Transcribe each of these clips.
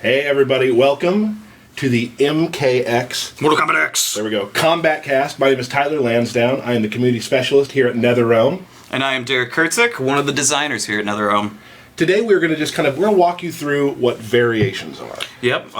Hey everybody, welcome to the MKX. Mortal Kombat X. There we go. Kombat Kast. My name is Tyler Lansdowne. I am the community specialist here at Netherrealm. And I am Derek Kurtzik, one of the designers here at Netherrealm. Today we're going to just we're going to walk you through what variations are. Yep.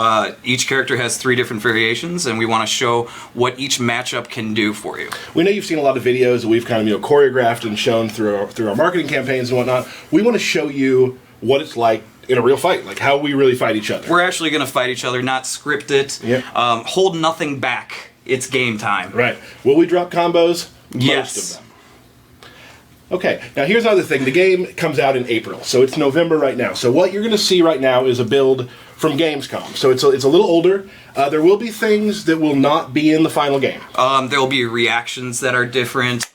Each character has 3 different variations, and we want to show what each matchup can do for you. We know you've seen a lot of videos that we've choreographed and shown through our marketing campaigns and whatnot. We want to show you what it's like in a real fight, like how we really fight each other. We're actually going to fight each other, not script it. Yep. Hold nothing back. It's game time. Right. Will we drop combos? Yes. Most of them. Okay, now here's another thing. The game comes out in April, so it's November right now. So what you're going to see right now is a build from Gamescom. So it's a little older. There will be things that will not be in the final game. There will be reactions that are different,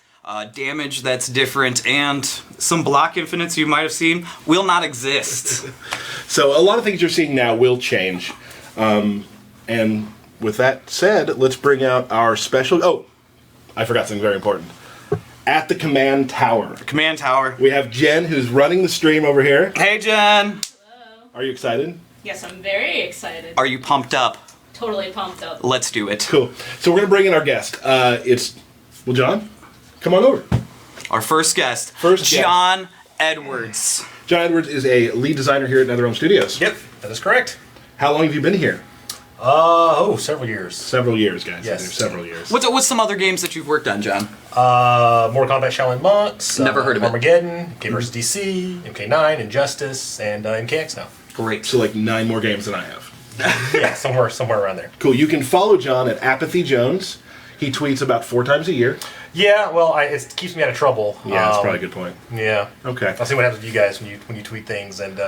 damage that's different, and some block infinites you might have seen will not exist. So a lot of things you're seeing now will change. And with that said, let's bring out our special... Oh, I forgot something very important. At the command tower. Command tower. We have Jen, who's running the stream over here. Hey, Jen. Hello. Are you excited? Yes, I'm very excited. Are you pumped up? Totally pumped up. Let's do it. Cool. So we're going to bring in our guest. Well, John, come on over. Our first guest, John Edwards. John Edwards is a lead designer here at Netherrealm Studios. Yep, that is correct. How long have you been here? Several years. Several years, guys. Yes. Several years. What's some other games that you've worked on, John? Mortal Kombat Shaolin Monks. Never heard of it. Armageddon, K vs. DC, MK9, Injustice, and MKX now. Great. So like 9 more games than I have. Yeah, somewhere around there. Cool. You can follow John at Apathy Jones. He tweets about 4 times a year. Yeah, well, it keeps me out of trouble. Yeah, that's probably a good point. Yeah. Okay. I'll see what happens with you guys when you tweet things and.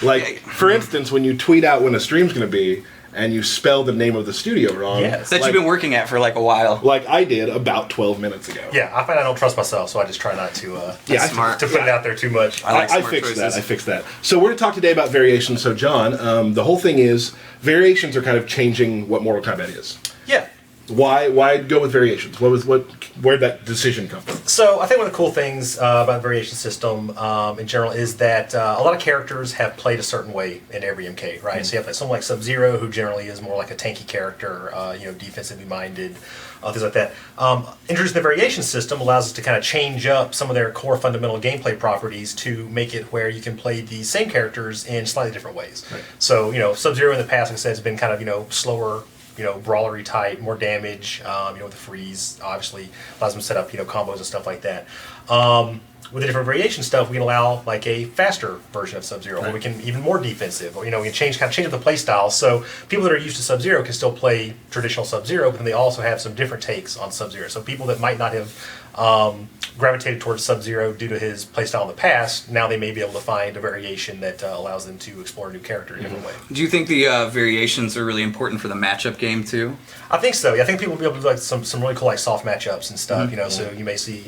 Like, for instance, when you tweet out when a stream's going to be, and you spell the name of the studio wrong. Yes. That you've been working at for like a while. Like I did about 12 minutes ago. Yeah, I find I don't trust myself, so I just try not to. Smart. To put it out there too much. I fixed that. I fixed that. So we're going to talk today about variations. So John, the whole thing is variations are kind of changing what Mortal Kombat is. Yeah. Why go with variations? Where'd that decision come from? So I think one of the cool things about the variation system in general is that a lot of characters have played a certain way in every MK, right? Mm-hmm. So you have someone like Sub-Zero, who generally is more like a tanky character, defensively minded, things like that. Introducing the variation system allows us to kind of change up some of their core fundamental gameplay properties to make it where you can play these same characters in slightly different ways. Right. So, Sub-Zero in the past, like I said, has bbeen kind of, slower, brawlery type, more damage, with the freeze, obviously allows them to set up, combos and stuff like that. With the different variation stuff, we can allow like a faster version of Sub-Zero, right. Where we can even more defensive, or we can change up the play style. So people that are used to Sub-Zero can still play traditional Sub-Zero, but then they also have some different takes on Sub-Zero. So people that might not have gravitated towards Sub-Zero due to his playstyle in the past, now they may be able to find a variation that allows them to explore a new character in a different way. Do you think the variations are really important for the matchup game too? I think so. Yeah, I think people will be able to do like some really cool like soft matchups and stuff. Mm-hmm. So you may see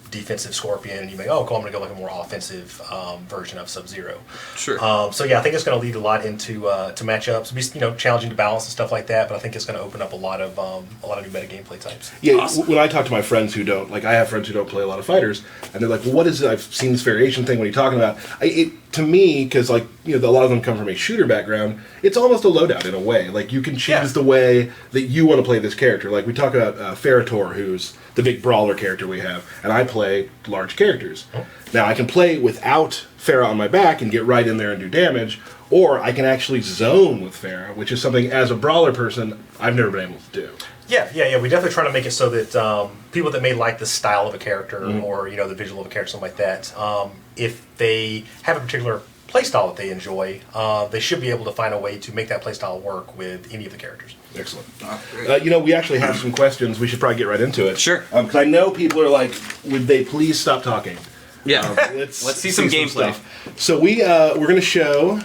defensive Scorpion, and you may cool, I'm going to go like a more offensive version of Sub-Zero. Sure. So yeah, I think it's going to lead a lot into to matchups. It'll be challenging to balance and stuff like that. But I think it's going to open up a lot of new meta gameplay types. Yeah. Awesome. When I talk to my friends who don't, I have friends who don't play a lot of fighters, and they're like, "Well, what is it? I've seen this variation thing. What are you talking about?" To me, because a lot of them come from a shooter background, it's almost a loadout in a way. Like you can choose the way that you want to play this character. Like we talk about Kharacter, who's the big brawler character we have, and I play large characters. Oh. Now I can play without Farah on my back and get right in there and do damage, or I can actually zone with Farah, which is something as a brawler person I've never been able to do. Yeah. We definitely try to make it so that people that may like the style of a character or the visual of a character, something like that, if they have a particular playstyle that they enjoy, they should be able to find a way to make that playstyle work with any of the characters. Excellent. We actually have some questions. We should probably get right into it. Sure. Because I know people are like, would they please stop talking? Yeah. Let's see some gameplay. So we're going to show.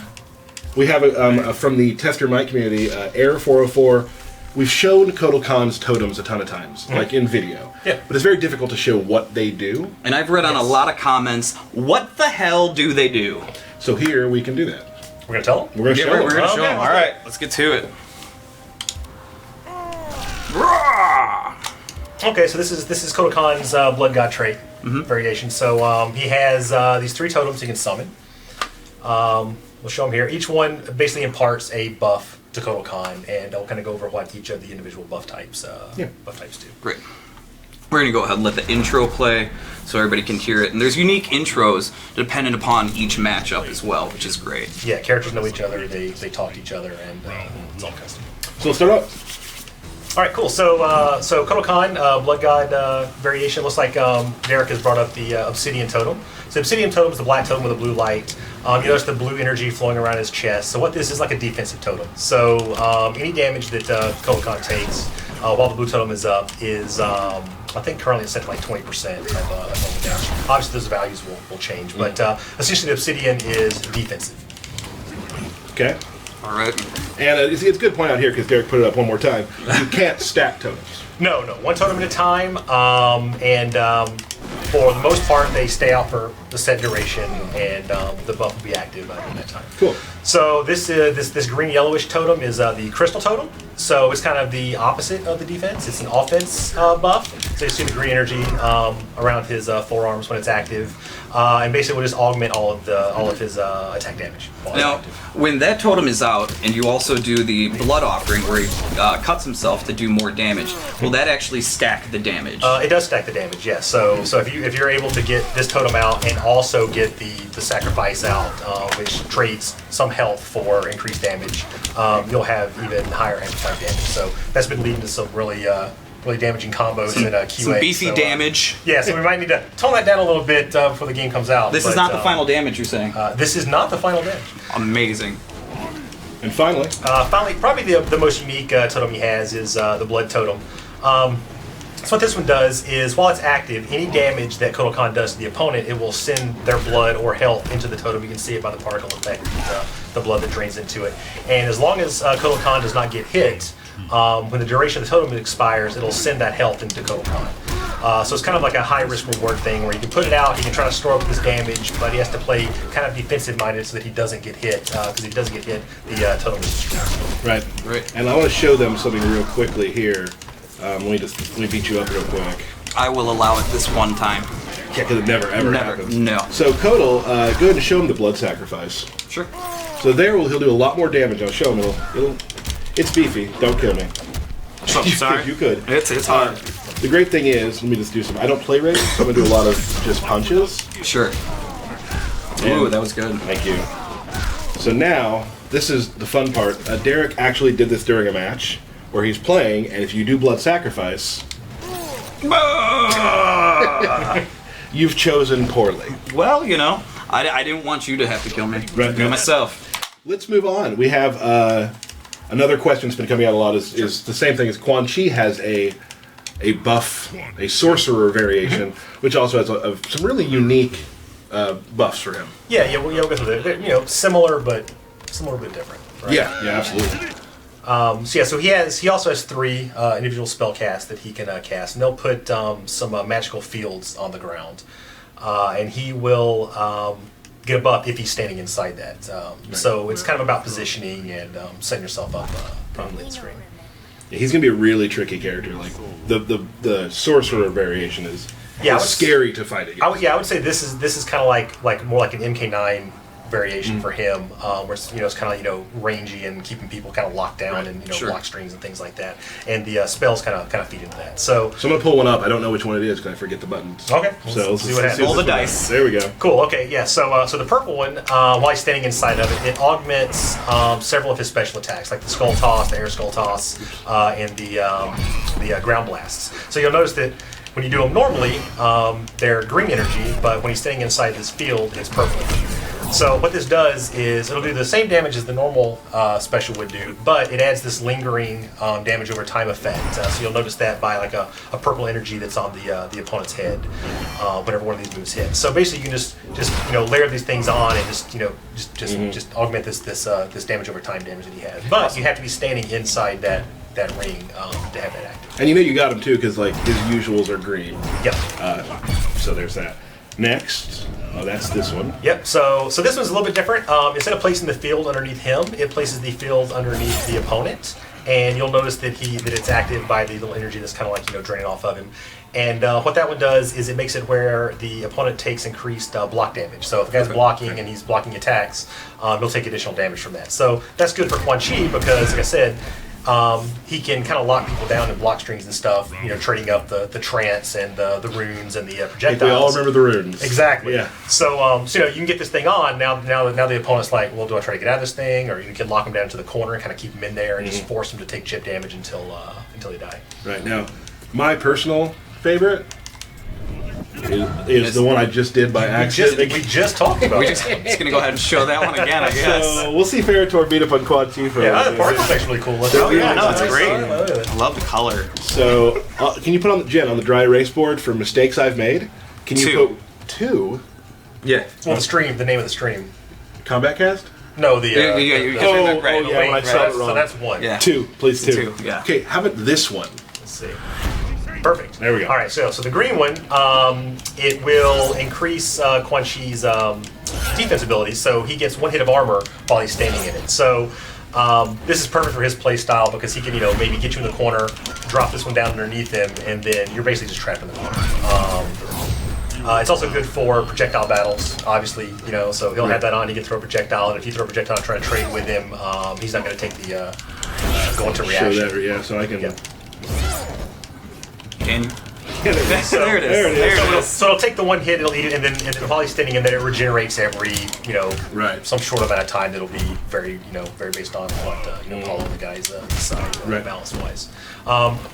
We have from the Tester Mike community, Air 404. We've shown Kotal Kahn's totems a ton of times, like in video. Yeah. But it's very difficult to show what they do. And I've read on a lot of comments, what the hell do they do? So here we can do that. We're going to tell them? We're going to show them. We're going to show them. All right, let's get to it. Okay, so this is Kotal Kahn's Blood God trait variation. So he has these 3 totems he can summon. we'll show them here. Each one basically imparts a buff to Kotal Kahn, and I'll kind of go over what each of the individual buff types do. Great. We're going to go ahead and let the intro play so everybody can hear it. And there's unique intros dependent upon each matchup as well, which is great. Yeah, characters know each other, they talk to each other, and it's all custom. So let's start up. All right, cool. So Kotal Kahn, Blood God variation. Looks like Derek has brought up the Obsidian Totem. So Obsidian Totem is the black totem with a blue light. You notice the blue energy flowing around his chest. So what this is like a defensive totem. So any damage that Kotal Kahn takes while the blue totem is up is, I think currently it's set to like 20% of normal damage. Obviously those values will change, but essentially the Obsidian is defensive. Okay. All right. And it's a good point out here because Derek put it up one more time. You can't stack totems. No, one totem at a time, and for the most part, they stay out for the set duration, and the buff will be active in that time. Cool. So this green yellowish totem is the crystal totem. So it's kind of the opposite of the defense. It's an offense buff. So you see the green energy around his forearms when it's active, and basically will just augment all of his attack damage. Now, when that totem is out, and you also do the blood offering where he cuts himself to do more damage, will that actually stack the damage? It does stack the damage, yes. So if you're able to get this totem out and also get the sacrifice out, which trades some health for increased damage, you'll have even higher amplified damage. So that's been leading to some really damaging combos in QA. Some beefy damage. Yeah, so we might need to tone that down a little bit before the game comes out. This is not the final damage, you're saying? This is not the final damage. Amazing. And finally, probably the most unique totem he has is the blood totem. So what this one does is, while it's active, any damage that Kotal Kahn does to the opponent, it will send their blood or health into the totem. You can see it by the particle effect, the blood that drains into it. And as long as Kotal Kahn does not get hit, when the duration of the totem expires, it'll send that health into Kotal Kahn. So it's kind of like a high-risk reward thing where you can put it out, he can try to store up this damage, but he has to play kind of defensive-minded so that he doesn't get hit. Because if he doesn't get hit, the totem is destroyed. Right. And I want to show them something real quickly here. Let me beat you up real quick. I will allow it this one time. Yeah, because it never happens. No. So Kotal, go ahead and show him the blood sacrifice. Sure. So there, he'll do a lot more damage. I'll show him. It's beefy. Don't kill me. Oh, sorry. You could. It's hard. The great thing is, let me just do some. I don't play rage, so I'm gonna do a lot of just punches. Sure. Ooh, that was good. Thank you. So now, this is the fun part. Derek actually did this during a match where he's playing, and if you do blood sacrifice, you've chosen poorly. Well, I didn't want you to have to kill me. Right. Do it myself. Let's move on. We have another question that's been coming out a lot is the same thing as Quan Chi has a buff, a sorcerer variation, which also has some really unique buffs for him. We'll go through it. They're, similar but different. Right? Yeah, absolutely. So he also has 3 individual spell casts that he can cast, and they'll put some magical fields on the ground, and he will get a buff if he's standing inside that. So it's kind of about positioning and setting yourself up properly on the screen. Yeah, he's gonna be a really tricky character. Like the sorcerer variation is scary to fight against. I would say this is kind of like more like an MK9 variation for him, where it's kind of rangy and keeping people kind of locked down and block strings and things like that. And the spells kind of feed into that. So I'm gonna pull one up. I don't know which one it is because I forget the buttons. Okay. So let's see what happens. Roll the dice. There we go. Cool. Okay. Yeah. So the purple one, while he's standing inside of it, it augments several of his special attacks, like the skull toss, the air skull toss, and the ground blasts. So you'll notice that when you do them normally, they're green energy, but when he's standing inside this field, it's purple energy. So what this does is it'll do the same damage as the normal special would do, but it adds this lingering damage over time effect. So you'll notice that by like a purple energy that's on the opponent's head whenever one of these moves hits. So basically, you can just layer these things on and just augment this damage over time damage that he has. But you have to be standing inside that ring to have that active. And you got him too because like his usuals are green. Yep. So there's that. Next, that's this one. Yep. So this one's a little bit different. Instead of placing the field underneath him, it places the field underneath the opponent, and you'll notice that it's active by the little energy that's kind of like draining off of him. And what that one does is it makes it where the opponent takes increased block damage. So if the guy's blocking and he's blocking attacks, he'll take additional damage from that. So that's good for Quan Chi because, like I said, he can kind of lock people down in block strings and stuff, trading up the trance and the runes and the projectiles. We all remember the runes. Exactly. Yeah. So, you can get this thing on. Now the opponent's like, well, do I try to get out of this thing? Or you can lock him down to the corner and kind of keep him in there and just force him to take chip damage until they die. Right. Now, my personal favorite is the one I just did by accident. We just talked about it. Just gonna go ahead and show that one again, I guess. So we'll see Ferritor beat up on Quan Chi for the party effect's really cool. Oh yeah, no, it's great. I love the color. So, can you put on Jen on the dry erase board for mistakes I've made? Can you put 2? Yeah. Well, the name of the stream. Kombat Kast? No, the yeah, when I saw it wrong. So that's 1. Yeah. 2, please 2. Yeah. Okay, how about this one? Let's see. Perfect. There we go. All right, so the green one, it will increase Quan Chi's defense abilities, so he gets 1 hit of armor while he's standing in it. So this is perfect for his play style because he can, maybe get you in the corner, drop this one down underneath him, and then you're basically just trapped in the corner. It's also good for projectile battles, obviously, so he'll have that on, he can throw a projectile, and if you throw a projectile and try to trade with him, he's not going to take the go into reaction. Show that, so I can... Yeah. Can you? There it is. So it'll take the 1 hit, it'll eat it, and then while he's standing in there, it regenerates every, some short amount of time that'll be very, very based on what, Paul and the guys decide, balance-wise.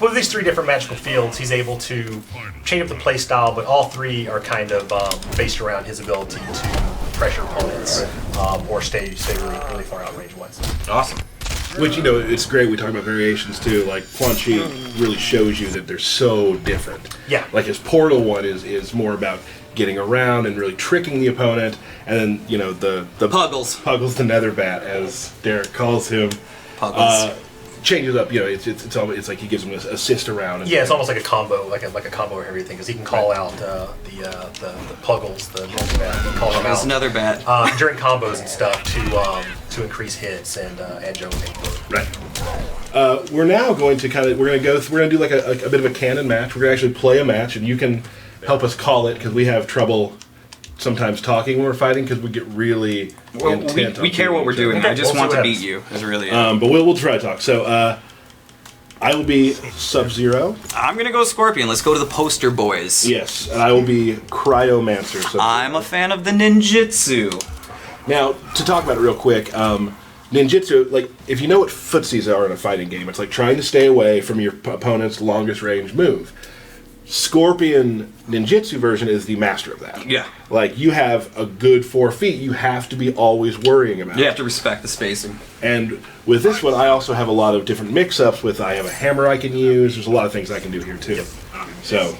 With these 3 different magical fields, he's able to change up the play style, but all 3 are kind of based around his ability to pressure opponents or stay really, really far out range-wise. Awesome. Which, it's great. We talk about variations too. Like, Quan Chi really shows you that they're so different. Yeah. Like, his portal one is more about getting around and really tricking the opponent. And then, the Puggles, the nether bat, as Derek calls him, Puggles. changes up. It's like he gives him an assist around. And it's almost like a combo, like a combo of everything, because he can call out the Puggles, the normal bat. He can call them out. Another bat. During combos and stuff to increase hits and add jump. Right. We're now going to we're gonna do like a bit of a canon match. We're gonna actually play a match, and you can help us call it because we have trouble sometimes talking when we're fighting because we get really intent. We care what we're doing. I just want to beat you. Is really it. But we'll try to talk. So I will be Sub-Zero. I'm gonna go Scorpion. Let's go to the poster boys. Yes, and I will be Cryomancer. Sub-Zero. I'm a fan of the ninjutsu. Now, to talk about it real quick, ninjutsu, like, if you know what footsies are in a fighting game, it's like trying to stay away from your opponent's longest range move. Scorpion ninjutsu version is the master of that. Yeah. Like, you have a good 4 feet, you have to be always worrying about. You have to respect the spacing. And with this one, I also have a lot of different mix-ups with, I have a hammer I can use, there's a lot of things I can do here too. Yep. So.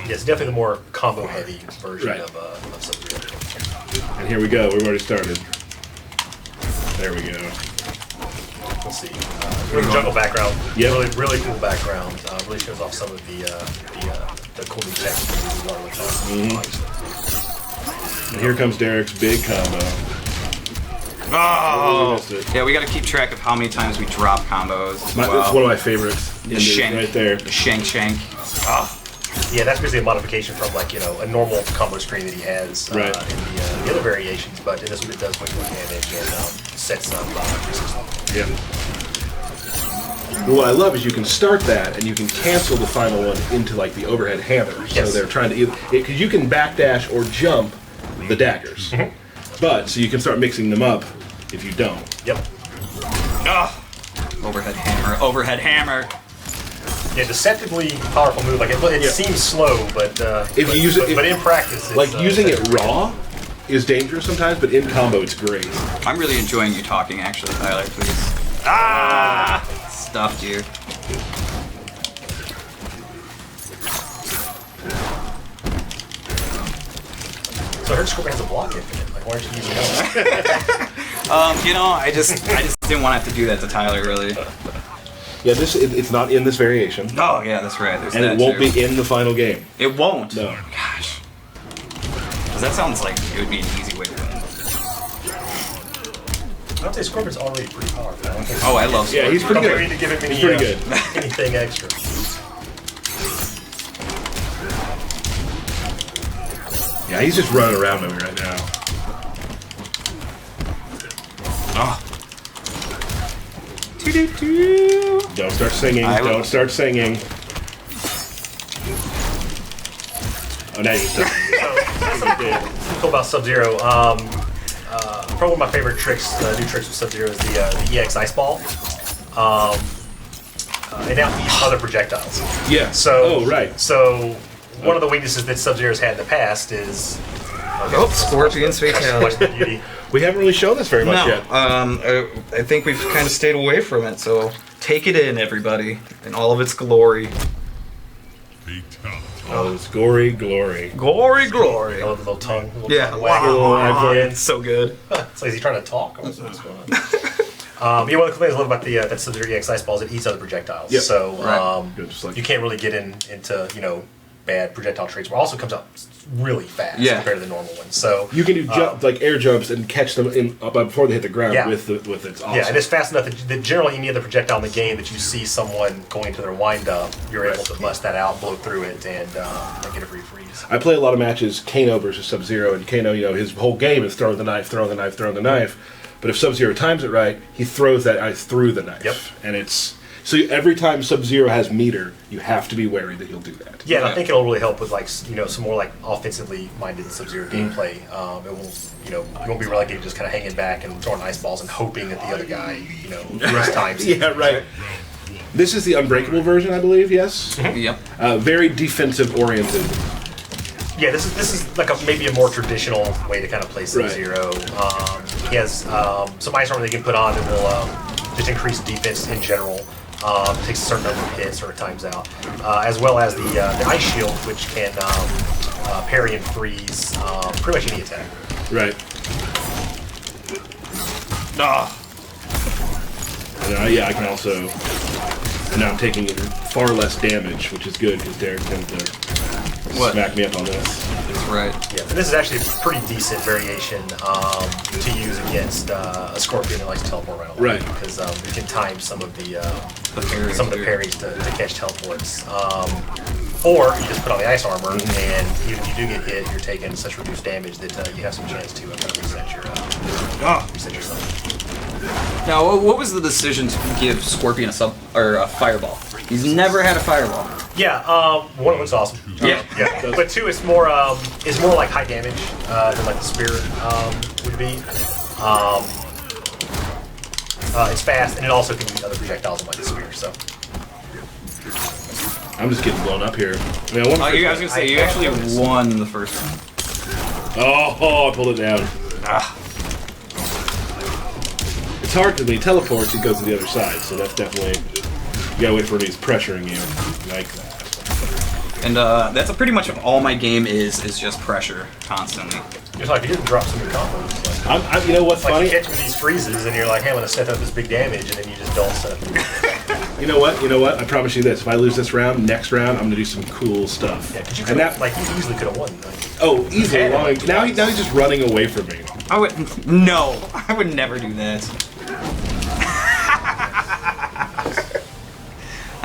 Yes, definitely the more combo-heavy version Right. of Sub-Zero. And here we go, we've already started. There we go. Let's see. With the jungle background. Yep. Really, really cool background. Really shows off some of the cool new tech. And here comes Derek's big combo. Oh! Missed it. Yeah, we got to keep track of how many times we drop combos. It's one of my favorites. The shank. Right there. The shank. Oh. Yeah, that's basically a modification from a normal combo string that he has in the other variations, but in this one it does way more damage and sets up resistance. Yeah. What I love is you can start that and you can cancel the final one into like the overhead hammer. Yes. So they're trying to because you can backdash or jump the daggers, but so you can start mixing them up if you don't. Yep. Oh. Overhead hammer. Yeah, deceptively powerful move. Like it seems slow, but if you use it, but in practice, it's, like using it raw is dangerous sometimes, but in combo it's great. I'm really enjoying you talking, actually, Tyler. Please. Ah! Stuffed you. So I heard Scorpion has a block infinite. Like, why aren't you using that? I just didn't want to have to do that to Tyler, really. Yeah, it's not in this variation. Oh, yeah, that's right. There's and that it won't too. be in the final game. It won't? No. Gosh. Because that sounds like it would be an easy way to win. I'd say Scorpion's already pretty powerful. I don't think Oh, I love Yeah, he's pretty don't good. think we need to give him any, He's pretty good. anything extra. Yeah, he's just running around with me right now. Oh. Don't start singing. Don't start singing. Oh, now you start. Cool about Sub-Zero. Probably one of my favorite tricks, new tricks with Sub-Zero is the EX Ice Ball. And now eats other projectiles. Yeah. So, right. So, one of the weaknesses that Sub-Zero's had in the past is... Oh, Scorpion's fatality. Watch the beauty. We haven't really shown this very much yet. I think we've kind of stayed away from it, so take it in, everybody, in all of its glory. Oh, it's gory glory. Glory, glory. I love the little tongue. Little Yeah, tongue wow, wagging. it's so good. It's like, is he trying to talk? Or what's going on? Yeah, one of the cool things I love about that Sub-Zero EX Ice Ball is it eats other projectiles. Yep. So Right. Just like you can't really get into bad projectile traits. But it also comes out really fast compared to the normal one. So you can do like air jumps and catch them before they hit the ground with its awesome. Yeah, and it's fast enough that generally any other projectile in the game that you see someone going into their wind up, you're able to bust that out, blow through it, and get a free freeze. I play a lot of matches Kano versus Sub-Zero, and Kano, his whole game is throwing the knife, throwing the knife, throwing the knife. But if Sub-Zero times it right, he throws that ice through the knife. Yep. And it's so every time Sub-Zero has meter, you have to be wary that he'll do that. Yeah, and I think it'll really help with some more like offensively minded Sub-Zero gameplay. It won't, you won't be relegated just kind of hanging back and throwing ice balls and hoping that the other guy, first time. Yeah, right. This is the unbreakable version, I believe. Yes. Yep. Very defensive oriented. Yeah, this is like maybe a more traditional way to kind of play Sub-Zero. He has some ice armor they can put on that will just increase defense in general. Takes a certain number of hits or it times out, as well as the ice shield, which can parry and freeze pretty much any attack. Right. And, yeah, I can also. And now I'm taking far less damage, which is good because Derek tends to smack me up on this. That's right. Yeah, and this is actually a pretty decent variation to use against a Scorpion that likes to teleport right away. Right. Because you can time some of the parries, parries to catch teleports. Or you just put on the ice armor, and even if you do get hit, you're taking such reduced damage that you have some chance to reset yourself. Now, what was the decision to give Scorpion a fireball? He's never had a fireball. Yeah, one looks awesome. Yeah. But two, it's more like high damage than like the spear would be. It's fast, and it also can use other projectiles like the spear. So I'm just getting blown up here. I mean, I was gonna say you actually won the first one. Oh, I pulled it down. It's hard because when he teleports, he goes to the other side. So that's definitely you gotta wait for when he's pressuring you like that. And that's pretty much all my game is just pressure constantly. it's like you didn't drop some of your combos. Like, You know what's like funny? you catch these freezes, and you're like, hey, I'm gonna set up this big damage, and then you just don't set up. You know what? I promise you this. If I lose this round, next round, I'm gonna do some cool stuff. Yeah, because you and that, you easily could have won. Like, easily. Now he's just running away from me. I would never do that.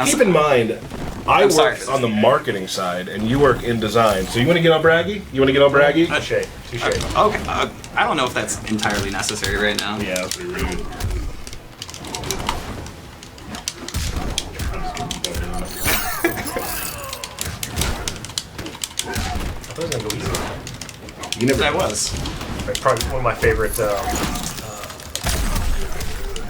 Keep in mind, I I'm sorry work for this. on the marketing side, and you work in design. So you want to get all braggy? touche. Okay, I don't know if that's entirely necessary right now. Yeah, that's pretty rude. I thought it was gonna go easy. You never. That was. Probably one of my favorite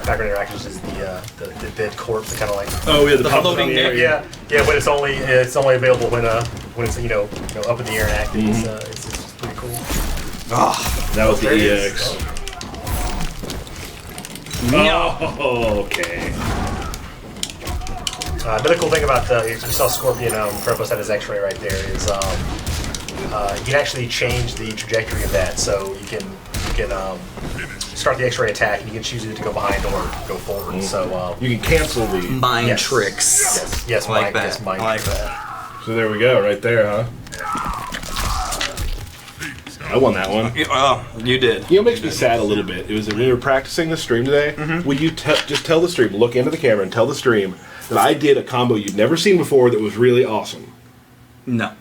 background interactions is the dead corpse, kind of like. Oh yeah, the The pop floating in the air. Yeah, but it's only available when it's up in the air and active. It's pretty cool. That was the There it is. EX. No. Oh, okay. Another cool thing about you saw Scorpion Purpose at his X-ray right there is you can actually change the trajectory of that. So you can start the X-ray attack, and you can choose either to go behind or go forward. So You can cancel the. Mind tricks. yes, Like mind, that. yes, mind I like tricks. So there we go, right there, huh? I won that one. Oh, you did. You know, it makes me sad a little bit. It was when we were practicing the stream today. Would you just tell the stream, look into the camera and tell the stream that I did a combo you'd never seen before that was really awesome? No.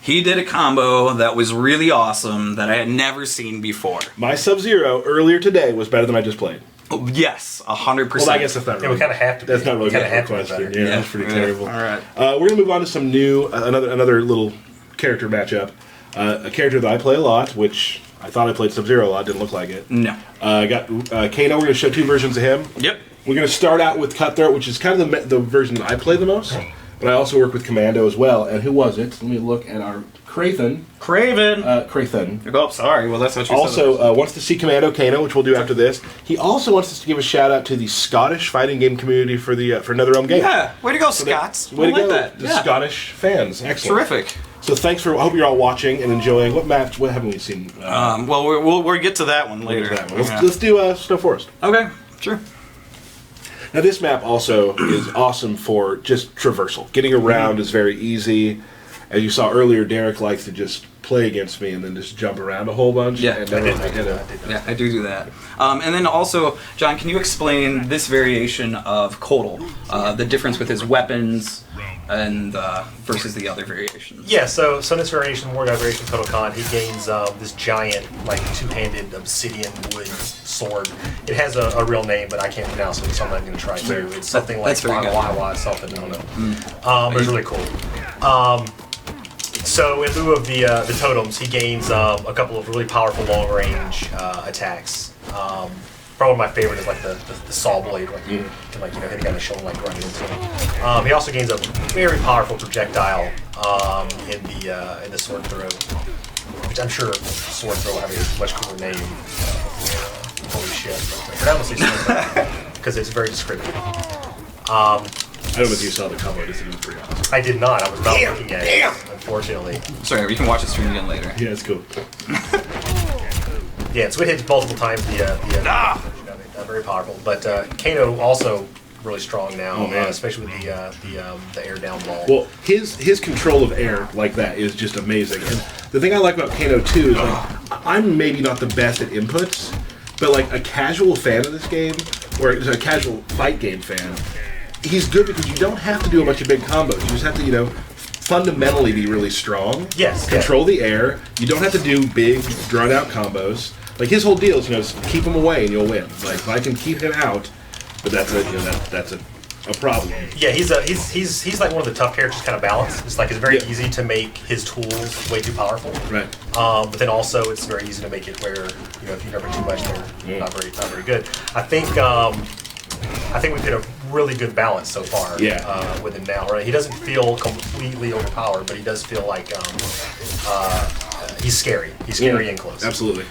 He did a combo that was really awesome that I had never seen before. My Sub-Zero earlier today was better than I just played. Oh, yes, 100%. Well, I guess that's not really. Yeah, we kind of have to. That's not really kind a of have to be question. better. Yeah, that's pretty terrible. All right. We're gonna move on to some new, another little character matchup. A character that I play a lot, which I thought I played Sub-Zero a lot, didn't look like it. No. I got Kano. We're gonna show two versions of him. Yep. We're gonna start out with Cutthroat, which is kind of the version that I play the most. But I also work with Commando as well. And who was it? Let me look at our Crathen. Craven. Crathen. Oh, sorry. Well, that's what you said. Also wants to see Commando Kano, which we'll do after this. He also wants us to give a shout out to the Scottish fighting game community for the for Netherrealm Game. Yeah. Way to go, Scots. Way to go, that. the Scottish fans. Excellent. Terrific. So thanks for. I hope you're all watching and enjoying. What match? What haven't we seen? Well, we'll get to that one later. That one. Let's do Snow Forest. Okay. Sure. Now this map also is awesome for just traversal. Getting around is very easy. As you saw earlier, Derek likes to just play against me and then just jump around a whole bunch. Yeah, and I never did. get a- Yeah, I do that. And then also, John, can you explain this variation of Kotal, the difference with his weapons and versus the other variations? Yeah, so in this variation, War God variation, Kotal Kahn, he gains this giant, like, two-handed obsidian wood sword. It has a real name, but I can't pronounce it, so I'm not going to try to. It's something like That's very good. Wawa, something, I don't know. It's really cool. So in lieu of the totems, he gains a couple of really powerful long-range attacks. Probably my favorite is like the saw blade, like you can hit a guy in the shoulder, like running into him. He also gains a very powerful projectile in the sword throw, which I'm sure sword throw will have a much cooler name. Holy shit! But I'm gonna say sword throw because it's very descriptive. I don't know if you saw the combo. This was pretty awesome. I did not. I was not looking at it, unfortunately. Sorry, we can watch the stream again later. Yeah, it's cool. Yeah, so it hits multiple times very powerful. But Kano also really strong now, Oh, man. especially with the air down ball. Well, his control of air like that is just amazing. And the thing I like about Kano too is like I'm maybe not the best at inputs, but like a casual fan of this game or a casual fight game fan, he's good because you don't have to do a bunch of big combos. You just have to, fundamentally be really strong. Yes. Control the air. You don't have to do big, drawn out combos. Like his whole deal is, just keep him away and you'll win. Like if I can keep him out, but that's a problem. Yeah, he's like one of the tough characters, kind of balanced. It's like it's very easy to make his tools way too powerful. Right. But then also it's very easy to make it where if you never too much, they're not very good. I think we've hit a really good balance so far. With him now, right? He doesn't feel completely overpowered, but he does feel like he's scary. He's scary and close. Absolutely.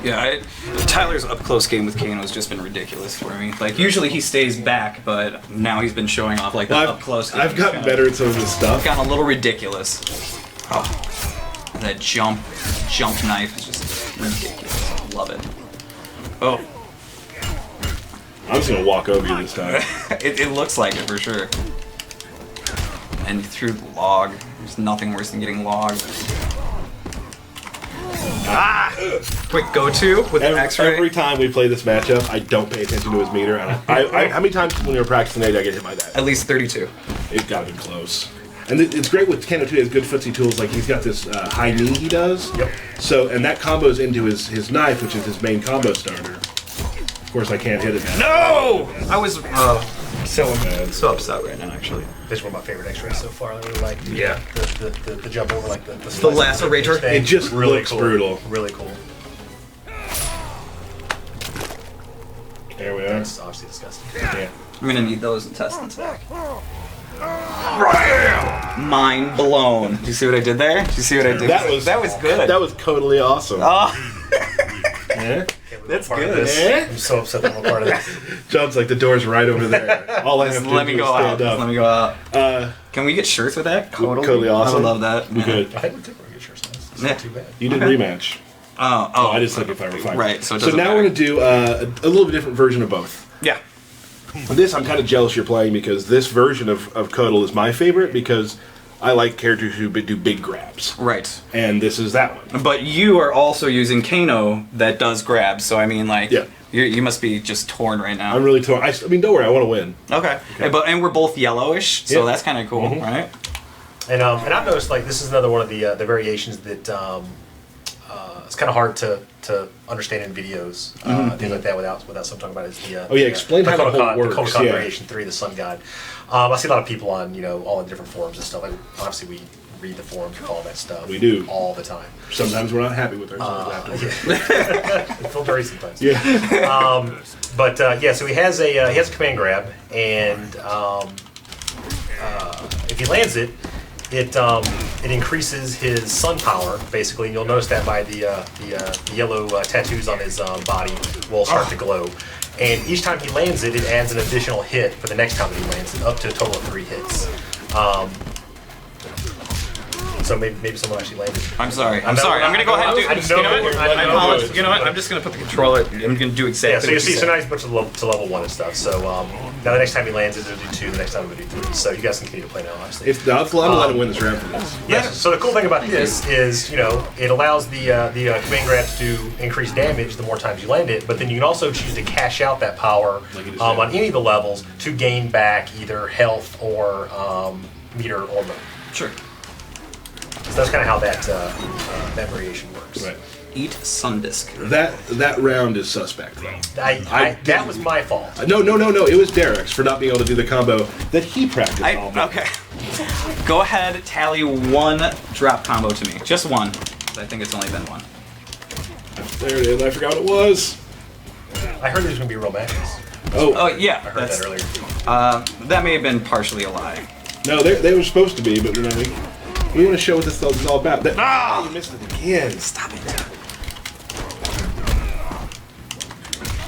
Yeah, Tyler's up-close game with Kano has just been ridiculous for me. Like, usually he stays back, but now he's been showing off, like, the up-close game. I've gotten better at some of this stuff. Gotten a little ridiculous. Oh, that jump knife is just ridiculous. I love it. Oh. I'm just going to walk over you this time. It looks like it, for sure. And he threw the log. There's nothing worse than getting logged. Quick go-to with the X-ray. Every time we play this matchup, I don't pay attention to his meter. And how many times when we were practicing today did I get hit by that? At least 32. It's got to be close. And it's great with Kano too. He has good footsie tools. Like he's got this high knee he does. Yep. So and that combos into his knife, which is his main combo starter. Of course, I can't hit it now. No! I was so upset right now, actually. This is one of my favorite X-rays so far. I really like Yeah. the jump over, like the lacerator. thing. It just really looks cool. brutal. Really cool. There we are. It's obviously disgusting. Yeah. I'm gonna need those intestines back. Mind blown. Do you see what I did there? Do you see what I did? That was good. That was totally awesome. Oh, Yeah. that's Part of good. this. Yeah. I'm so upset that I'm a part of this. John's like the door's right over there. All I have to Let do me is go out. stand up. Let me go out. Can we get shirts with that? Totally awesome. I would love that. We could. I think we took really good shirts. It's Yeah. not too bad. You did rematch. Oh, I just think if I were fine. Right, so it So doesn't now matter. we're gonna do a little bit different version of both. Yeah. This I'm kind of jealous you're playing because this version of Kotal is my favorite because I like characters who do big grabs. Right. And this is that one. But you are also using Kano that does grabs, so I mean, like, Yeah. you must be just torn right now. I'm really torn. I mean, don't worry, I want to win. Okay. And we're both yellowish, so Yeah. that's kind of cool, right? And I've noticed like this is another one of the variations that it's kind of hard to understand in videos, things like that without some talking about it. Is the explain how the whole Kotal works, Kahn, Kotal Kahn yeah. variation 3, the Sun God. I see a lot of people on all the different forums and stuff. Like, obviously, we read the forums and all that stuff. We do. all the time. Sometimes we're not happy with ourselves afterwards. It feels very sometimes. Yeah. So he has a command grab, and if he lands it, it increases his sun power basically. And you'll notice that by the yellow tattoos on his body will start to glow. And each time he lands it, it adds an additional hit for the next time that he lands it, up to a total of 3 hits. So maybe someone actually landed. I'm sorry. I'm gonna go ahead and do. You know what? I apologize. You know what? I'm just gonna put the controller. I'm gonna do exactly. Yeah, so you what see, said. so now he's put to level 1 and stuff. So now the next time he lands it, it'll do 2. The next time it'll do 3. So you guys can continue to play now, obviously. I'm going to let him win this round for this. Yes. So the cool thing about this is, it allows the command grabs to increase damage the more times you land it, but then you can also choose to cash out that power Like you just on said. any of the levels to gain back either health or meter or mode. Sure. So that's kind of how that variation works. Right. Eat Sundisk. That round is suspect, though. That was my fault. No. It was Derek's for not being able to do the combo that he practiced all day. Okay. Go ahead, tally 1 drop combo to me. Just 1. I think it's only been 1. There it is. I forgot what it was. I heard there's going to be real matches. Oh yeah, I heard that earlier. That may have been partially a lie. No, they were supposed to be, but we want to show what this is all about. You missed it again. Stop it.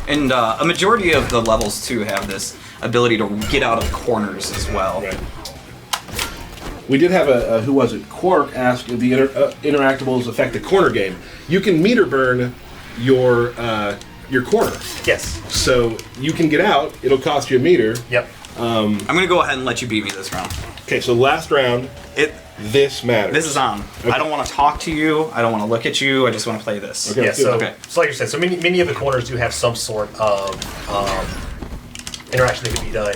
And a majority of the levels too have this ability to get out of corners as well. Right. We did have a who was it? Quark asked if the interactables affect the corner game. You can meter burn your corner, Yes. so you can get out. It'll cost you a meter. Yep. I'm gonna go ahead and let you beat me this round. Okay, so last round. This matters. This is on. Okay. I don't want to talk to you. I don't want to look at you. I just want to play this. Okay. Yeah, so, Okay. so like you said, so many of the corners do have some sort of interaction that can be done.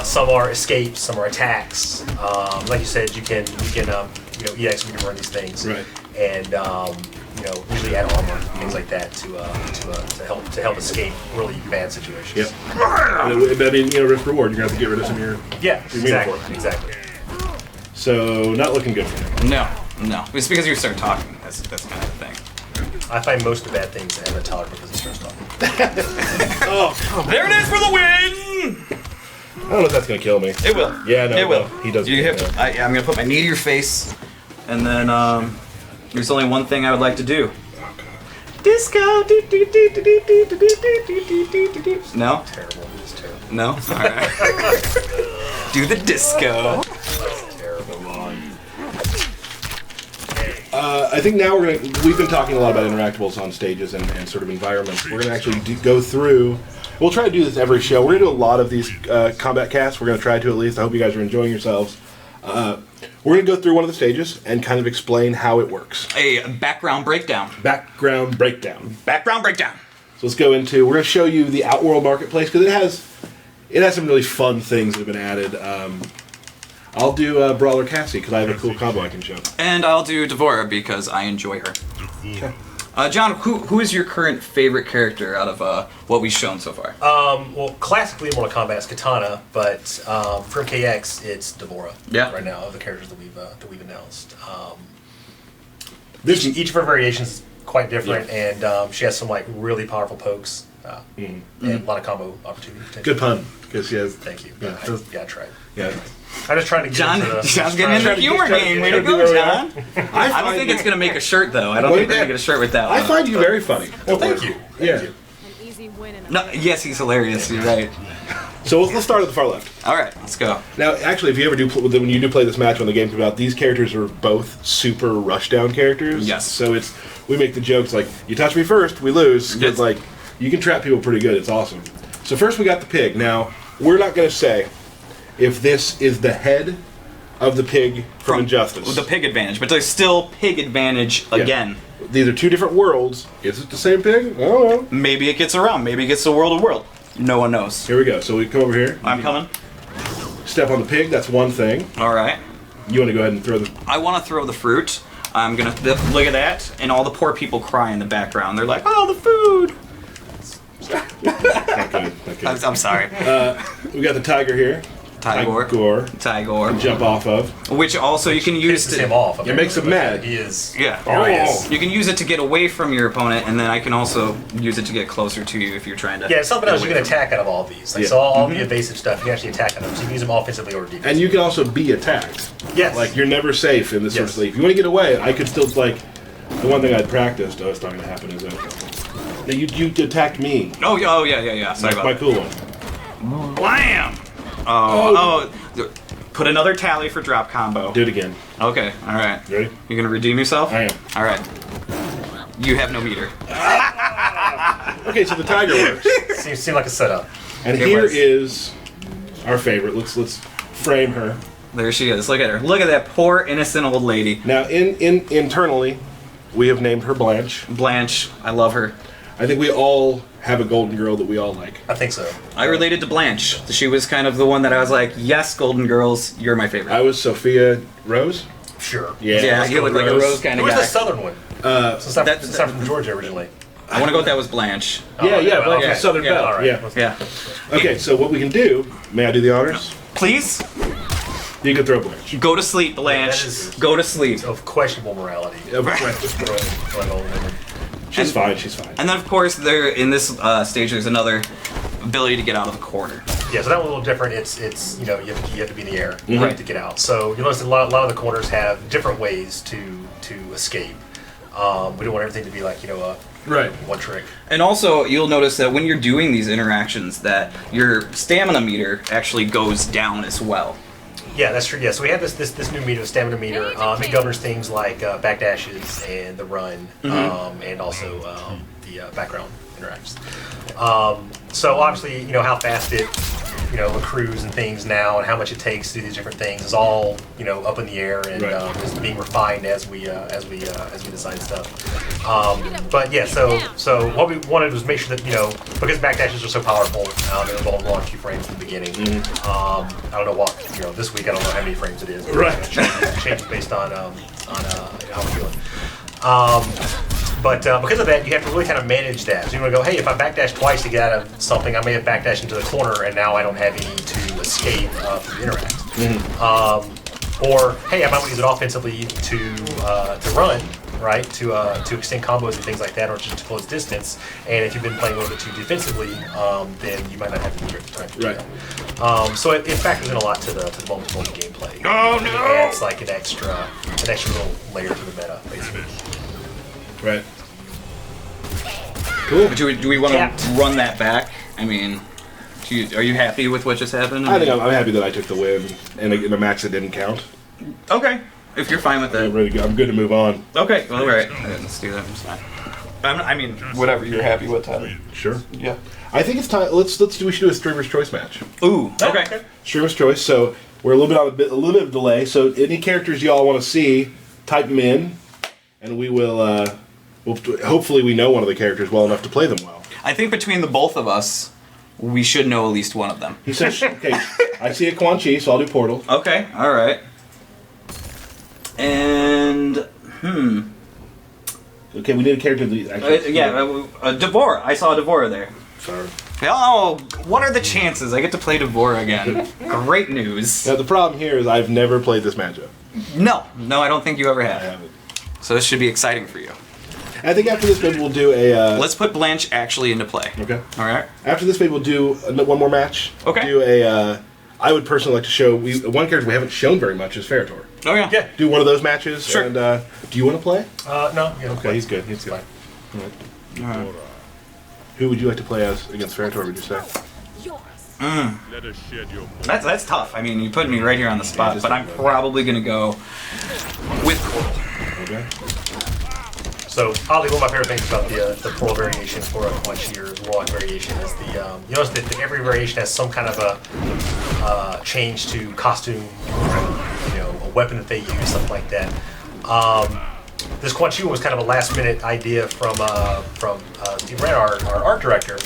Some are escapes, some are attacks. Like you said, you can EX and you can run these things, Right. And usually add armor, things like that to help escape really bad situations. Yep. I mean, risk reward. You're gonna have to get rid of some of your. Yeah, Your meter exactly, for it. exactly. So not looking good for me. No. It's because you start talking. That's kind of the thing. I find most of the bad things have a tolerance because it starts talking. Oh, There it is for the win! I don't know if that's gonna kill me. It will. Yeah, no, it will. He does. You have to, I'm gonna put my knee to your face, and then there's only one thing I would like to do. Disco. No. Terrible. It's terrible. No. All right. Do the disco. Terrible. I think now we've been talking a lot about interactables on stages and sort of environments. We're gonna actually go through. We'll try to do this every show. We're gonna do a lot of these combat casts. We're gonna try to at least. I hope you guys are enjoying yourselves. We're gonna go through one of the stages and kind of explain how it works. A background breakdown. Background breakdown. Background breakdown. So let's go into. We're gonna show you the Outworld marketplace because it has some really fun things that have been added. I'll do Brawler Cassie because I have a cool combo I can show. And I'll do Devora because I enjoy her. Okay. John, who is your current favorite character out of what we've shown so far? Well, classically Mortal Kombat is Katana, but for MKX it's Devora. Yeah. Right now, of the characters that we've announced. This Each of her variations is quite different, and she has some like really powerful pokes and a lot of combo opportunity. good pun because she has. Thank you. Yeah. I tried. Yeah. I'm just trying to get John, into the. John's getting into the humor game. Way to do go, where we John. are. I don't think it's gonna make a shirt though. I don't think we're gonna get a shirt with that one. I find you very funny. Well, thank you. Yeah. Thank you. An easy win in No, yes, he's hilarious. You're right. So let's start at the far left. All right, let's go. Now, actually, if you ever when you do play this match when the game comes out, these characters are both super rushdown characters. Yes. So we make the jokes like, you touch me first, we lose. 'Cause, Yes. like, you can trap people pretty good. It's awesome. So first we got the pig. Now, we're not going to say if this is the head of the pig from Injustice. The pig advantage, but there's still pig advantage again. These are two different worlds. Is it the same pig? I don't know. Maybe it gets around. Maybe it gets to World of World. No one knows. Here we go. So we come over here. I'm coming. Step on the pig. That's one thing. All right. You want to go ahead and throw the... I want to throw the fruit. I'm going to look at that, and all the poor people cry in the background. They're like, oh, the food. Not good. Not good. I'm sorry. We got the tiger here. Tigor. Jump off of. Which also you can use Pisses him off. It makes him mad. He is. Yeah. Oh. You can use it to get away from your opponent, and then I can also use it to get closer to you if you're trying to. Yeah, something else you get can away attack out of all of these. Like, Yeah. so all the evasive stuff, you can actually attack out of them. So you can use them offensively or defensively. And you can also be attacked. Yes. Like, you're never safe in this sort of Yes. thing. If you want to get away, I could still, like... The one thing I'd practiced, it's not going to happen, is that... Now, you attacked me. Oh, yeah. Sorry That's my about cool one. that. Blam! Oh. Put another tally for drop combo. Do it again. Okay, alright. Ready? You gonna redeem yourself? I am. Alright. You have no meter. Okay, so the tiger works. Seems like a setup. And It here was. is our favorite. Let's frame her. There she is. Look at her. Look at that poor innocent old lady. Now, internally, we have named her Blanche. Blanche. I love her. I think we all have a golden girl that we all like. I think so. I related to Blanche. She was kind of the one that I was like, yes, Golden Girls, you're my favorite. I was Sophia Rose. Sure. Yeah, you look like a Rose kind Who of was guy. the southern one? Since I'm from Georgia originally. I want to go with that was Blanche. Yeah, well, Blanche okay. from Southern Yeah, Belle. all right. Yeah. Yeah. Okay, so what we can do, may I do the honors? Please, You can throw Blanche. go to sleep, Blanche. that is- Go to sleep. Of questionable morality. For an old woman. She's fine, she's fine. And then, of course, there in this stage, there's another ability to get out of the corner. Yeah, so that one's a little different. It's you have to be in the air Mm-hmm. right to get out. So you notice that a lot of the corners have different ways to escape. We don't want everything to be like Right. one trick. And also, you'll notice that when you're doing these interactions, that your stamina meter actually goes down as well. Yeah, that's true. Yeah, so we have this new meter, the stamina meter. It governs things like backdashes and the run, and also the background interacts. So obviously, how fast it accrues and things now, and how much it takes to do these different things is all up in the air and Right. is being refined as we design stuff. But yeah, so what we wanted was make sure that because backdashes are so powerful, they were all a few frames in the beginning. I don't know what this week. I don't know how many frames it is. But Right. it changes based on how we're feeling. But because of that, you have to really kind of manage that. So you want to go, hey, if I backdash twice to get out of something, I may have backdashed into the corner, and now I don't have any to escape to interact. Or hey, I might want to use it offensively to run, right? To extend combos and things like that, or just to close distance. And if you've been playing a little bit too defensively, then you might not have the meter at the time to do Right. that. So it factors in a lot to the moment-to-moment gameplay. Oh, no! It adds like an extra little layer to the meta, basically. Right. Cool. Do we want to Capped. run that back? I mean, are you happy with what just happened? I think I'm happy that I took the win, and in a match that didn't count. Okay, if you're fine with I'm that. ready to go. I'm good to move on. Okay, well, all right. Let's do that. It's fine. I mean, whatever you're happy with, Tyler. Sure. Yeah. I think it's time. We should do a streamer's choice match. Ooh. Okay. Streamer's choice. So we're a little bit of delay. So any characters y'all want to see, type them in, and we will. Hopefully, we know one of the characters well enough to play them well. I think between the both of us, we should know at least one of them. He says, "Okay, I see a Quan Chi, so I'll do Portal." Okay. All right. And Okay, we need a character that actually. Devora. I saw Devora there. Sorry. Oh, what are the chances I get to play Devora again? Great news. Now the problem here is I've never played this matchup. No, I don't think you ever I have. haven't. So this should be exciting for you. I think after this maybe we'll do a. Let's put Blanche actually into play. Okay. All right. After this maybe we'll do one more match. Okay. Do a. I would personally like to show one character we haven't shown very much is Ferrator. Oh yeah. Yeah. Do one of those matches. Sure. And do you want to play? No. Yeah, Okay, he's good. He's good. fine. All right. Who would you like to play as against Ferrator? Would you say? That's tough. I mean, you put me right here on the spot, but I'm probably gonna go with Kotal. Okay. So, oddly, one of my favorite things about the Portal variation for a Quan Chi or Warlock variation is you notice that every variation has some kind of a change to costume, weapon that they use, something like that. This Quan Chi was kind of a last-minute idea from Steve Rand, our art director.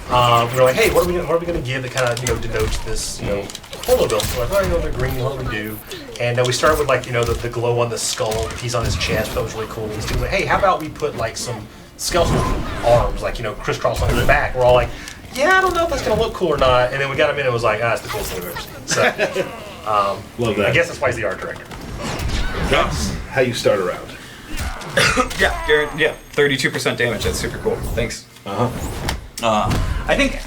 We were like, hey, what are we going to give that kind of denotes this polo belt? So we're like, oh, they're green. What do we do? And we started with like the glow on the skull piece on his chest. That was really cool. And Steve was like, hey, how about we put like some skeletal arms, like crisscross on his back? We're all like, yeah, I don't know if that's going to look cool or not. And then we got him in and it was like, it's the coolest thing I've ever seen. So Love that. I guess that's why he's the art director. That's how you start a round. Yeah, 32% damage. That's super cool. Thanks. I think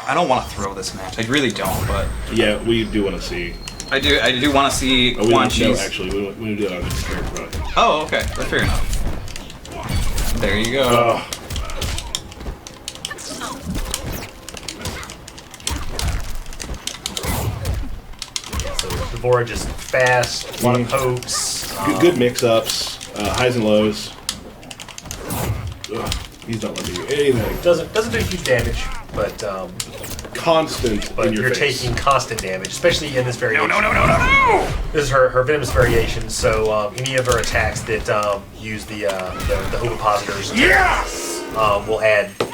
I don't want to throw this match. I really don't, but Yeah, we do want to see. I do want to see Oh, we Quan don't know, Chi's. actually. We do it on this character. Oh, okay. That's fair enough. There you go. Oh. So Dvorak just fast, a lot of pokes. Good mix-ups, highs and lows. Ugh, he's not letting you do anything. Doesn't do huge damage, but Constant in your you're face. taking constant damage, especially in this variation. No! This is her venomous variation. So any of her attacks that use the ovipositors,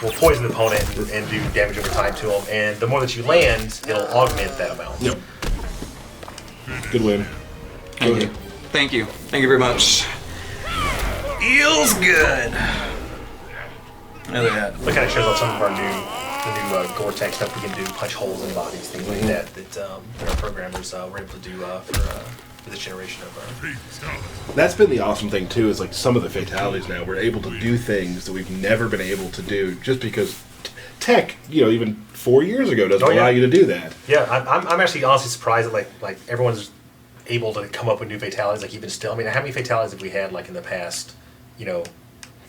will poison the opponent and do damage over time to them. And the more that you land, it'll augment that amount. Yep. Good win. Thank you. Thank you. Thank you very much. Feels good. Look at that. That kind of shows off some of our new Gore-Tex stuff we can do, punch holes in bodies, things like that our programmers were able to do for this generation of That's been the awesome thing too. Is like some of the fatalities now we're able to do things that we've never been able to do just because tech, even 4 years ago doesn't allow you to do that. Yeah, I'm actually honestly surprised that like everyone's able to come up with new fatalities. Like even still, I mean, how many fatalities have we had like in the past,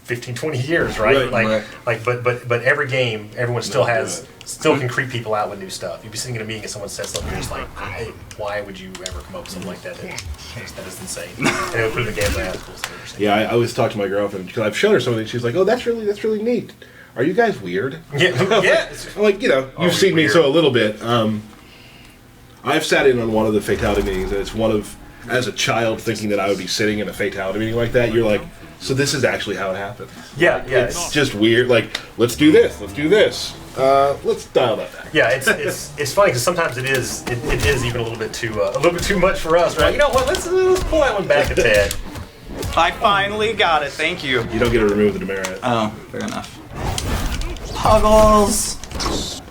15, 20 years, right? But every game, everyone still can creep people out with new stuff. You'd be sitting in a meeting and someone says something, you're just like, why would you ever come up with something like that? That is insane. And it would put in the game like, that's cool. Yeah, I always talk to my girlfriend because I've shown her something. She's like, "Oh, that's really neat. Are you guys weird?" Yeah. I'm like, you've seen me so a little bit. I've sat in on one of the fatality meetings, and it's one of, as a child, thinking that I would be sitting in a fatality meeting like that. You're like, so this is actually how it happens. Yeah. It's just weird. Like, let's do this. Let's dial that back. Yeah, it's funny because sometimes it is even a little bit too much for us, right? You know what? Let's pull that one back a tad. I finally got it. Thank you. You don't get to remove the demerit. Oh, fair enough. Puggles.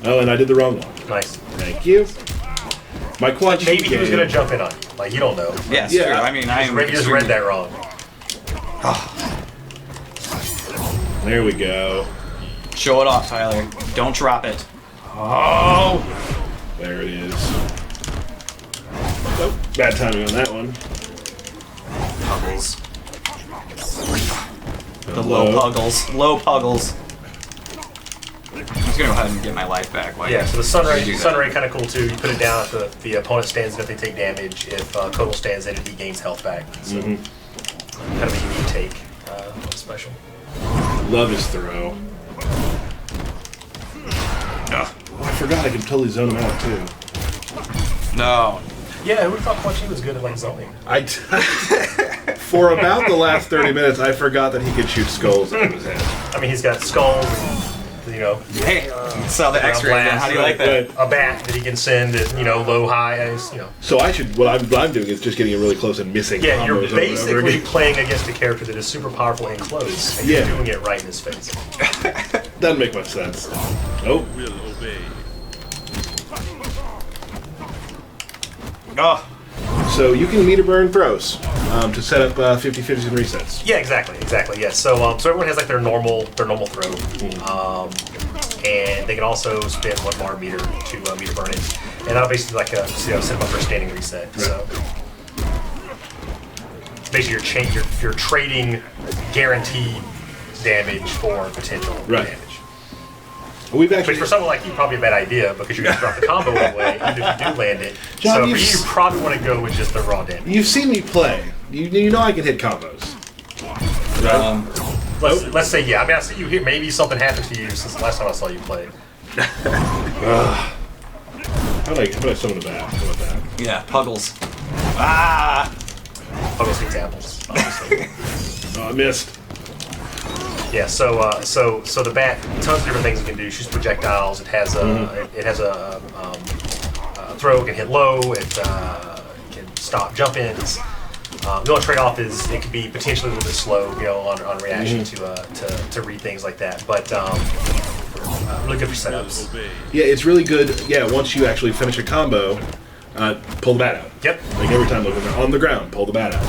Oh, and I did the wrong one. Nice. Thank you. My Quan Chi Maybe he was game- gonna jump in on you. Like you don't know. Yes, Yeah. true. I mean, I am. You just read that wrong. There we go. Show it off, Tyler. Don't drop it. Oh! There it is. Nope. Bad timing on that one. Puggles. The low puggles. Low puggles. I'm just gonna go ahead and get my life back. Yeah, so the sun ray You do that. kind of cool too. You put it down if the opponent stands in it, they take damage. If Kotal stands in it, he gains health back. So kind of a unique take on the special. Love his throw. Oh, I forgot I can totally zone him out too. No. Yeah, who would have thought Quan Chi was good at like zoning? For about the last 30 minutes, I forgot that he could shoot skulls out of his head. I mean, he's got skulls, Hey, saw the X-ray again. How do you like that? a bat that he can send at low, high, So what I'm doing is just getting it really close and missing Yeah, combos you're over and over basically again. playing against a character that is super powerful and close, and you're doing it right in his face. Doesn't make much sense. Nope. Oh. So you can meter burn throws to set up 50/50s and resets. Yeah, exactly. Yes. So everyone has like their normal throw, and they can also spend one bar meter to meter burn it, and that'll basically like set them up for a standing reset. Right. So basically, you're trading guaranteed damage for potential damage. We've actually Which for someone like you, probably a bad idea because you're going to drop the combo away even if you do land it. John, so for you've you probably want to go with just the raw damage. You've seen me play. You know I can hit combos. Let's say yeah. I mean, I see you here. Maybe something happened to you since the last time I saw you play. How about I summon a bat? How about that? Yeah, puggles. Ah! I'll go sweet apples, obviously. Oh, I missed. Yeah, so the bat, tons of different things it can do. Shoots projectiles. It has a throw. It can hit low. It can stop jump ins. The only trade-off is it could be potentially a little bit slow, you know, on reaction to read things like that. But really good for setups. Yeah, it's really good. Yeah, once you actually finish a combo, pull the bat out. Yep. Like every time, like on the ground, pull the bat out.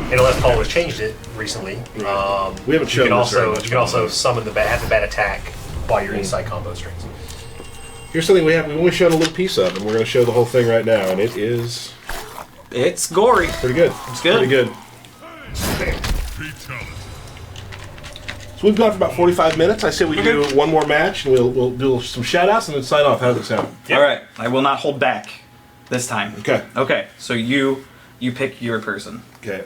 And unless Paul has changed it recently, We haven't you shown can this very also much. you can also summon the bat, have the bat attack while you're inside combo strings. Here's something we've only shown a little piece of, and we're going to show the whole thing right now, and it is It's gory. pretty good. It's good. Pretty good. So we've gone for about 45 minutes. I say we do one more match, and we'll do some shout-outs and then sign off. How does it sound? Yep. All right. I will not hold back this time. Okay. Okay. So you pick your person. Okay.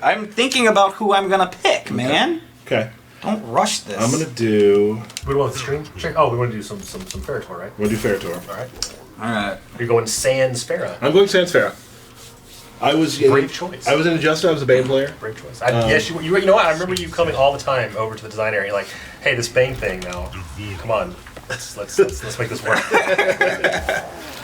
I'm thinking about who I'm gonna pick, man. Okay. Don't rush this. I'm going to do... We want the stream check. Oh, we want to do some Ferritor, right? I'm going to do Ferritor. All right. All right. You're going Sans Farah. I'm going Sans Farah. I was Brave choice. I was in Adjusted. I was a Bane player. Brave choice. Yes, you know what? I remember you coming all the time over to the design area. You're like, hey, this Bane thing now. Come on, let's make this work.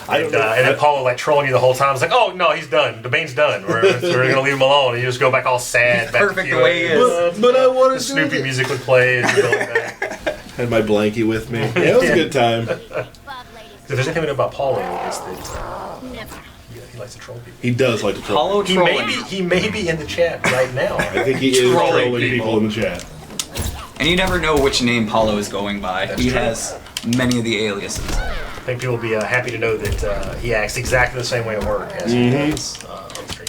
And then Paulo like trolling you the whole time. I was like, oh no, he's done. The Bane's done. We're gonna leave him alone. And you just go back all sad. Back Perfect to the way he is. But I wanted The Snoopy music would play. And go like that. Had my blankie with me. Yeah, it was a good time. If there's anything about Paulo, it's that he likes to troll people. He does like to troll. Hollow trolling. He may be in the chat right now. I think he is Trolling trolling people in the chat. And you never know which name Paulo is going by. That's He true. has many of the aliases. I think people will be happy to know that he acts exactly the same way at work as he does on stream.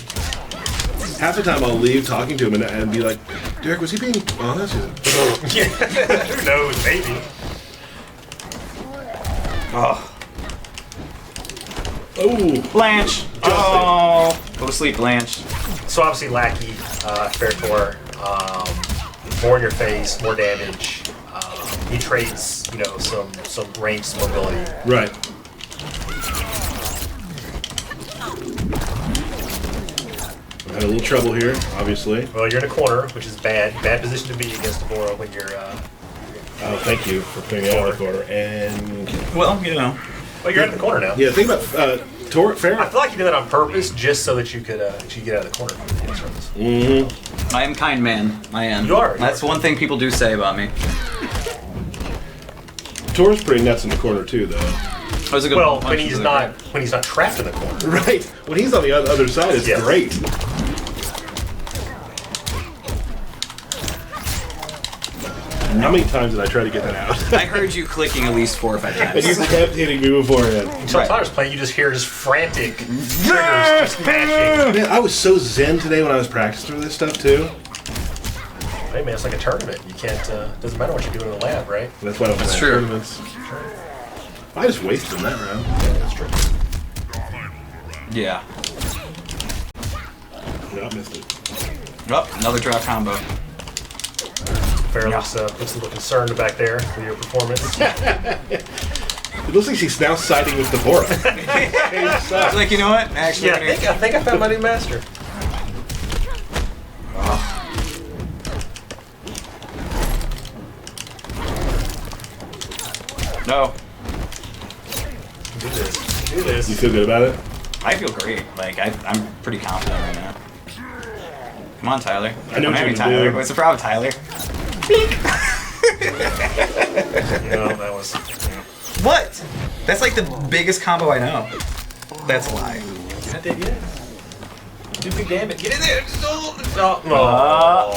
Half the time I'll leave talking to him and be like, Derek, was he being honest? Who knows? Maybe. Oh. Oh, Blanche. Oh. Go to sleep, Blanche. So obviously Lackey, Ferritor, more in your face, more damage. He trades, you know, some range mobility. right. I had a little trouble here, obviously. Well, you're in a corner, which is bad. Bad position to be against Deborah when you're. Oh, thank you for putting out the corner. And Well, you know. Well, you're in the corner now. yeah, think about I Farah. feel like you did that on purpose, just so that you could get out of the corner. Mm-hmm. I am kind man. I am. You are. That's one thing people do say about me. Tor's pretty nuts in the corner too, though. That was a good Well, one. when he's not trapped in the corner. Right. When he's on the other side, it's Yeah. great. How many times did I try to get that out? I heard you clicking at least 4 or 5 And you times. kept hitting me beforehand. Until Tyler's playing, you just hear just frantic triggers just mashing. Man, I was so zen today when I was practicing this stuff too. Hey man, it's like a tournament. You can't. Doesn't matter what you're doing in the lab, right? That's why I don't That's play true. tournaments. I just wasted that round. That's true. Yeah. No, I missed it. Oh, another draw combo. Farrah looks a little concerned back there with your performance. It looks like she's now siding with Deborah. I was like, you know what? Actually, Yeah, I think I found my new master. no. Do this. Do this. You feel good about it? I feel great. Like, I'm pretty confident right now. Come on, Tyler. I know what Come you're at me, gonna Tyler. do. What's the problem, Tyler? No, that was. What? That's like the biggest combo I know. That's a lie. I did, yeah. Do big damage. Get in there. No. No.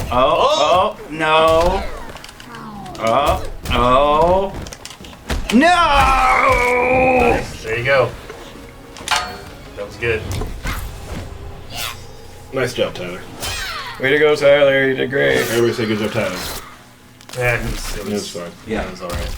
No! There you go. That was good. Nice job, Tyler. Way to go, Tyler. You did great. Everybody say good job, Tyler. Yeah, it It was was fine. yeah, it was alright.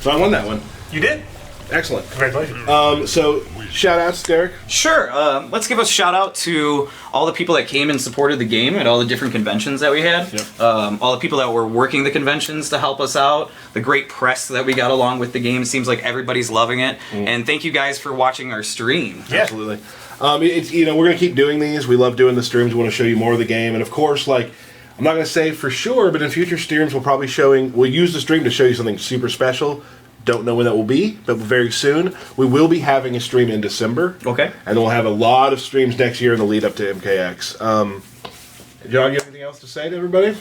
So I won that one. You did? Excellent. Congratulations. So, shout outs, Derek. Sure. Let's give a shout out to all the people that came and supported the game at all the different conventions that we had. Yep. All the people that were working the conventions to help us out. The great press that we got along with the game. Seems like everybody's loving it. And thank you guys for watching our stream. Yeah. Absolutely. It's, we're going to keep doing these. We love doing the streams. We want to show you more of the game. And of course, like, I'm not going to say for sure, but in future streams, we'll use the stream to show you something super special. Don't know when that will be, but very soon. We will be having a stream in December. Okay. And we'll have a lot of streams next year in the lead up to MKX. John, you have anything else to say to everybody?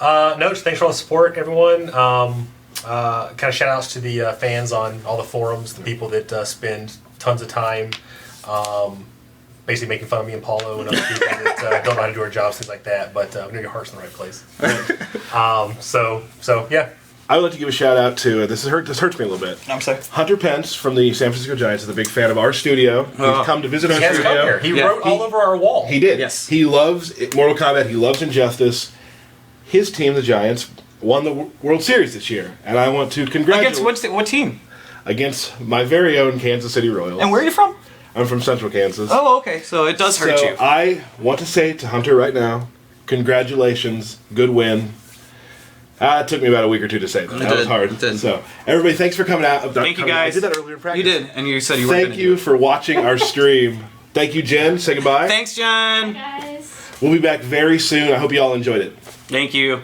No, just thanks for all the support, everyone. Kind of shout outs to the fans on all the forums, the people that spend tons of time basically making fun of me and Paulo and other people that don't know how to do our jobs, things like that. But we know your heart's in the right place. So yeah. I would like to give a shout out to this hurts me a little bit. I'm sorry. Hunter Pence from the San Francisco Giants is a big fan of our studio. He's come to visit our He has studio. come here. He wrote all over our wall. He did. Yes. He loves Mortal Kombat. He loves Injustice. His team, the Giants, won the World Series this year, and I want to congratulate Against what team? against my very own Kansas City Royals. And where are you from? I'm from Central Kansas. Oh, okay. So it does hurt so you. I want to say to Hunter right now, congratulations, good win. It took me about a week or two to say that. That was hard. It did. So, everybody, thanks for coming out. Thank you guys. I did that earlier in practice. You did, and you said you were Thank you for watching our stream. Thank you, Jen. Say goodbye. Thanks, John. Guys. We'll be back very soon. I hope you all enjoyed it. Thank you.